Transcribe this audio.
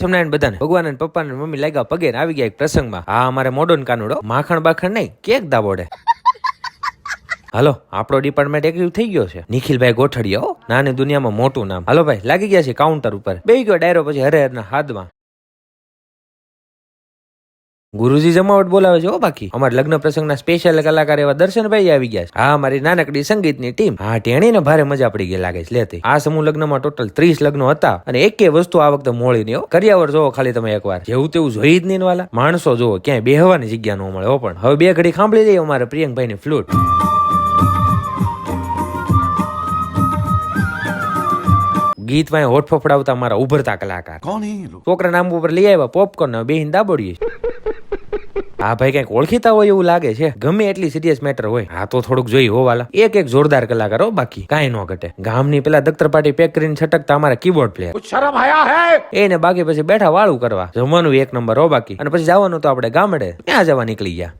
સમનાયણ બધાને ભગવાન અને પપ્પા ને મમ્મી લાગ્યા પગે આવી ગયા એક પ્રસંગમાં. હા અમારે મોડર્ન કાનુડો માખણ બાખણ નહીં કેક દાબોડે. હાલો આપણો ડિપાર્ટમેન્ટ એક્ટિવ થઈ ગયો છે. નિખિલભાઈ ગોઠડિયો નાની દુનિયામાં મોટું નામ. હાલો ભાઈ લાગી ગયા છે કાઉન્ટર ઉપર. બેહી ગયો ડાયરો પછી હરેહરના હાથમાં. ગુરુજી જમાવટ બોલાવે છે. બાકી અમારા લગ્ન પ્રસંગના સ્પેશિયલ કલાકાર એવા દર્શનભાઈ આવી ગયા છે. હા અમારી નાનકડી સંગીતની ટીમ. હા ટેણીને ભારે મજા પડી ગઈ લાગે છે લેતી. આ સમૂહ લગ્નમાં ટોટલ 30 લગ્નો હતા અને એકે વસ્તુ આ વખતે મોળી નહીં. કરિયાવર જોવો ખાલી તમે એકવાર. જેવું તેવું જોઈ જ નહીં વાલા. માણસો જોવો ક્યાંય બેહવાની જગ્યા ન મળે. પણ હવે 2 ઘડી સાંભળી લઈએ અમારા પ્રિયંકભાઈ ની ફ્લૂટ. ગીતમાં હોઠ ફફડાવતા મારા ઉભરતા કલાકાર. છોકરા નામ ઉપર લઈ આવ્યા પોપકોર્ન બેહીન દાબોડીએ. હા ભાઈ કઈક ઓળખીતા હોય એવું લાગે છે. ગમે એટલી સિરિયસ મેટર હોય હા તો થોડુંક જોઈ હોવાલા. એક જોરદાર કલાકાર હો બાકી કાંઈ ન ઘટે. ગામની પેલા દખ્તર પાટી પેક કરીને છટકતા અમારા કીબોર્ડ પ્લેયર. શરમ આયા હે એને બાકી પછી બેઠા વાળું કરવા. જમવાનું 1 નંબર હો બાકી. અને પછી જવાનું તો આપણે ગામડે. ક્યાં જવા નીકળી ગયા.